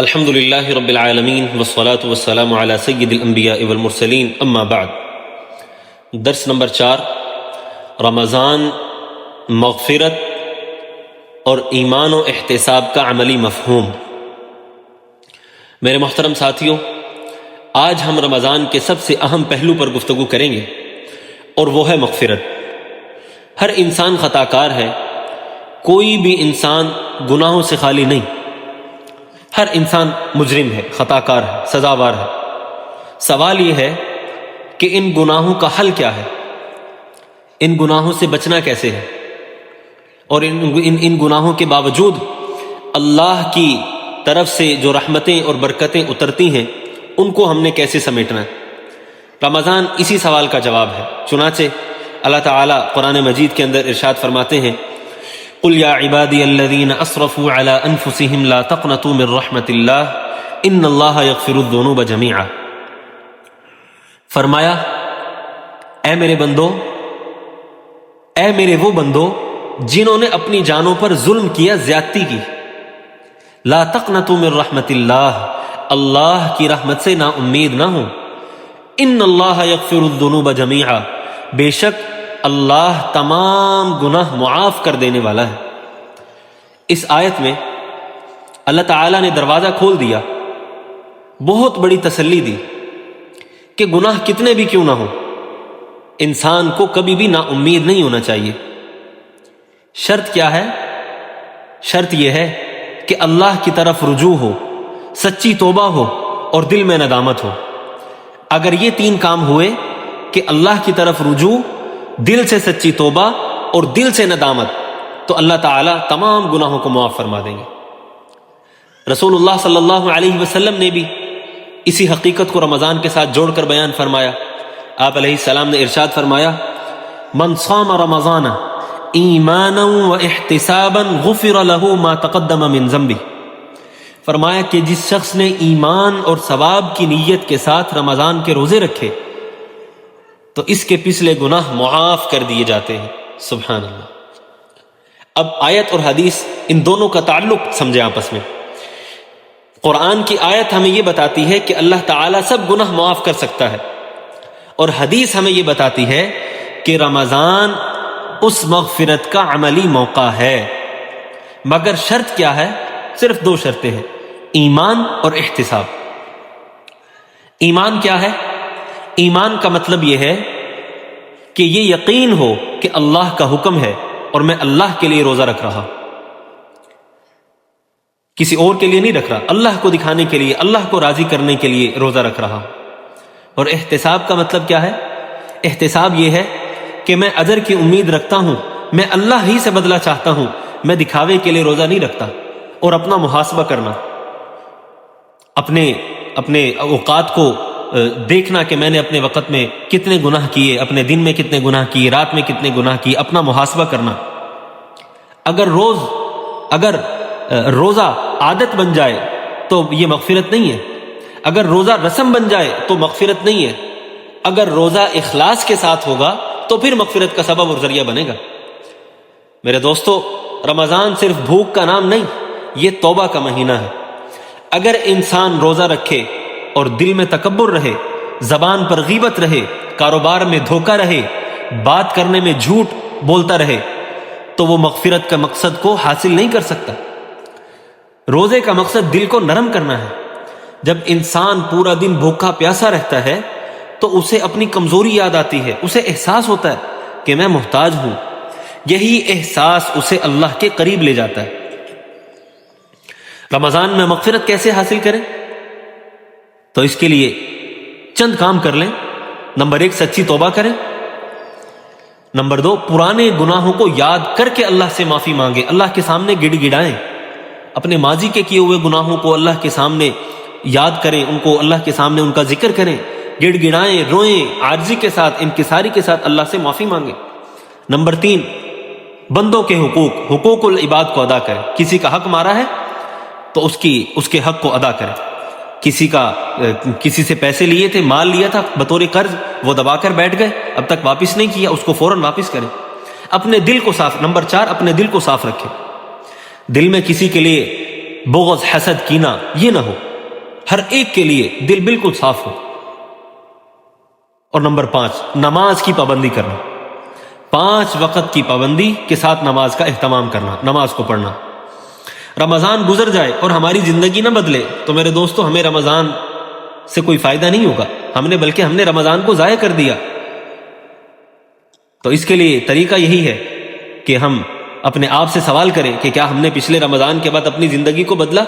الحمد للہ رب العالمین والصلاة والسلام علی سید الانبیاء والمرسلین اما بعد۔ درس نمبر 4، رمضان مغفرت اور ایمان و احتساب کا عملی مفہوم۔ میرے محترم ساتھیوں، آج ہم رمضان کے سب سے اہم پہلو پر گفتگو کریں گے اور وہ ہے مغفرت۔ ہر انسان خطا کار ہے، کوئی بھی انسان گناہوں سے خالی نہیں، ہر انسان مجرم ہے، خطا کار ہے، سزاوار ہے۔ سوال یہ ہے کہ ان گناہوں کا حل کیا ہے، ان گناہوں سے بچنا کیسے ہے، اور ان گناہوں کے باوجود اللہ کی طرف سے جو رحمتیں اور برکتیں اترتی ہیں ان کو ہم نے کیسے سمیٹنا ہے۔ رمضان اسی سوال کا جواب ہے۔ چنانچہ اللہ تعالیٰ قرآن مجید کے اندر ارشاد فرماتے ہیں، قل یا عبادی الذین اسرفوا علی انفسہم لا تقنطوا من رحمت اللہ ان اللہ یغفر الذنوب جمیعا۔ فرمایا، اے میرے بندو، اے میرے وہ بندو جنہوں نے اپنی جانوں پر ظلم کیا، زیادتی کی، لا تقنطوا من رحمت اللہ، اللہ کی رحمت سے نا امید نہ ہوں، ان اللہ یغفر الذنوب جمیعا، بے شک اللہ تمام گناہ معاف کر دینے والا ہے۔ اس آیت میں اللہ تعالیٰ نے دروازہ کھول دیا، بہت بڑی تسلی دی کہ گناہ کتنے بھی کیوں نہ ہوں، انسان کو کبھی بھی نا امید نہیں ہونا چاہیے۔ شرط کیا ہے؟ شرط یہ ہے کہ اللہ کی طرف رجوع ہو، سچی توبہ ہو اور دل میں ندامت ہو۔ اگر یہ تین کام ہوئے کہ اللہ کی طرف رجوع، دل سے سچی توبہ اور دل سے ندامت، تو اللہ تعالیٰ تمام گناہوں کو معاف فرما دیں گے۔ رسول اللہ صلی اللہ علیہ وسلم نے بھی اسی حقیقت کو رمضان کے ساتھ جوڑ کر بیان فرمایا۔ آپ علیہ السلام نے ارشاد فرمایا، من صام رمضان ایمانا و احتسابا غفر له ما تقدم من ذنبہ۔ فرمایا کہ جس شخص نے ایمان اور ثواب کی نیت کے ساتھ رمضان کے روزے رکھے تو اس کے پچھلے گناہ معاف کر دیے جاتے ہیں۔ سبحان اللہ۔ اب آیت اور حدیث ان دونوں کا تعلق سمجھیں آپس میں۔ قرآن کی آیت ہمیں یہ بتاتی ہے کہ اللہ تعالیٰ سب گناہ معاف کر سکتا ہے، اور حدیث ہمیں یہ بتاتی ہے کہ رمضان اس مغفرت کا عملی موقع ہے۔ مگر شرط کیا ہے؟ صرف دو شرطیں ہیں، ایمان اور احتساب۔ ایمان کیا ہے؟ ایمان کا مطلب یہ ہے کہ یہ یقین ہو کہ اللہ کا حکم ہے اور میں اللہ کے لیے روزہ رکھ رہا، کسی اور کے لیے نہیں رکھ رہا، اللہ کو دکھانے کے لیے، اللہ کو راضی کرنے کے لیے روزہ رکھ رہا۔ اور احتساب کا مطلب کیا ہے؟ احتساب یہ ہے کہ میں اجر کی امید رکھتا ہوں، میں اللہ ہی سے بدلہ چاہتا ہوں، میں دکھاوے کے لیے روزہ نہیں رکھتا۔ اور اپنا محاسبہ کرنا، اپنے اوقات کو دیکھنا کہ میں نے اپنے وقت میں کتنے گناہ کیے، اپنے دن میں کتنے گناہ کیے، رات میں کتنے گناہ کیے، اپنا محاسبہ کرنا۔ اگر روزہ عادت بن جائے تو یہ مغفرت نہیں ہے، اگر روزہ رسم بن جائے تو مغفرت نہیں ہے، اگر روزہ اخلاص کے ساتھ ہوگا تو پھر مغفرت کا سبب اور ذریعہ بنے گا۔ میرے دوستو، رمضان صرف بھوک کا نام نہیں، یہ توبہ کا مہینہ ہے۔ اگر انسان روزہ رکھے اور دل میں تکبر رہے، زبان پر غیبت رہے، کاروبار میں دھوکہ رہے، بات کرنے میں جھوٹ بولتا رہے، تو وہ مغفرت کا مقصد کو حاصل نہیں کر سکتا۔ روزے کا مقصد دل کو نرم کرنا ہے۔ جب انسان پورا دن بھوکا پیاسا رہتا ہے تو اسے اپنی کمزوری یاد آتی ہے، اسے احساس ہوتا ہے کہ میں محتاج ہوں۔ یہی احساس اسے اللہ کے قریب لے جاتا ہے۔ رمضان میں مغفرت کیسے حاصل کریں؟ تو اس کے لیے چند کام کر لیں۔ نمبر 1، سچی توبہ کریں۔ نمبر 2، پرانے گناہوں کو یاد کر کے اللہ سے معافی مانگیں، اللہ کے سامنے گڑ گڑائیں، اپنے ماضی کے کیے ہوئے گناہوں کو اللہ کے سامنے یاد کریں، ان کو اللہ کے سامنے ان کا ذکر کریں، گڑ گڑائیں، روئیں، عاجزی کے ساتھ، انکساری کے ساتھ اللہ سے معافی مانگیں۔ نمبر 3، بندوں کے حقوق العباد کو ادا کریں۔ کسی کا حق مارا ہے تو اس کے حق کو ادا کریں۔ کسی سے پیسے لیے تھے، مال لیا تھا بطور قرض، وہ دبا کر بیٹھ گئے، اب تک واپس نہیں کیا، اس کو فوراً واپس کریں۔ اپنے دل کو صاف، نمبر 4، اپنے دل کو صاف رکھیں۔ دل میں کسی کے لیے بغض، حسد، کینہ یہ نہ ہو، ہر ایک کے لیے دل بالکل صاف ہو۔ اور نمبر 5، نماز کی پابندی کرنا، 5 وقت کی پابندی کے ساتھ نماز کا اہتمام کرنا، نماز کو پڑھنا۔ رمضان گزر جائے اور ہماری زندگی نہ بدلے تو میرے دوستو ہمیں رمضان سے کوئی فائدہ نہیں ہوگا، بلکہ ہم نے رمضان کو ضائع کر دیا۔ تو اس کے لیے طریقہ یہی ہے کہ ہم اپنے آپ سے سوال کریں کہ کیا ہم نے پچھلے رمضان کے بعد اپنی زندگی کو بدلا؟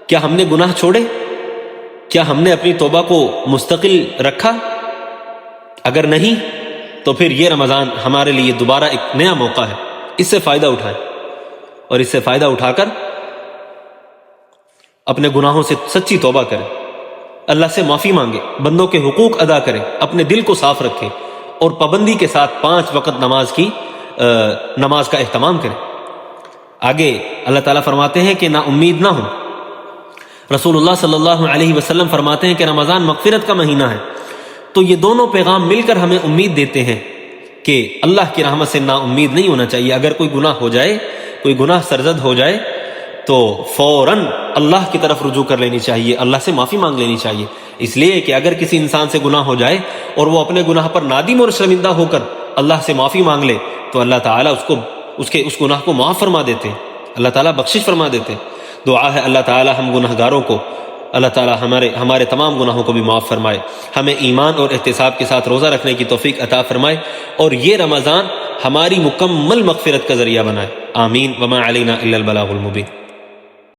کیا ہم نے گناہ چھوڑے؟ کیا ہم نے اپنی توبہ کو مستقل رکھا؟ اگر نہیں تو پھر یہ رمضان ہمارے لیے دوبارہ ایک نیا موقع ہے، اس سے فائدہ اٹھائیں اور اس سے فائدہ اٹھا کر اپنے گناہوں سے سچی توبہ کریں، اللہ سے معافی مانگے، بندوں کے حقوق ادا کریں، اپنے دل کو صاف رکھیں اور پابندی کے ساتھ 5 وقت نماز کا اہتمام کریں۔ آگے اللہ تعالیٰ فرماتے ہیں کہ نا امید نہ ہو۔ رسول اللہ صلی اللہ علیہ وسلم فرماتے ہیں کہ رمضان مغفرت کا مہینہ ہے، تو یہ دونوں پیغام مل کر ہمیں امید دیتے ہیں کہ اللہ کی رحمت سے نا امید نہیں ہونا چاہیے۔ اگر کوئی گناہ ہو جائے، کوئی گناہ سرزد ہو جائے تو فوراً اللہ کی طرف رجوع کر لینی چاہیے، اللہ سے معافی مانگ لینی چاہیے، اس لیے کہ اگر کسی انسان سے گناہ ہو جائے اور وہ اپنے گناہ پر نادم اور شرمندہ ہو کر اللہ سے معافی مانگ لے تو اللہ تعالیٰ اس گناہ کو معاف فرما دیتے ہیں، اللہ تعالیٰ بخشش فرما دیتے ہیں۔ دعا ہے اللہ تعالیٰ ہم گناہگاروں کو، اللہ تعالیٰ ہمارے تمام گناہوں کو بھی معاف فرمائے، ہمیں ایمان اور احتساب کے ساتھ روزہ رکھنے کی توفیق عطا فرمائے اور یہ رمضان ہماری مکمل مغفرت کا ذریعہ بنائے۔ آمین۔ وما علینا الا البلاغ المبین۔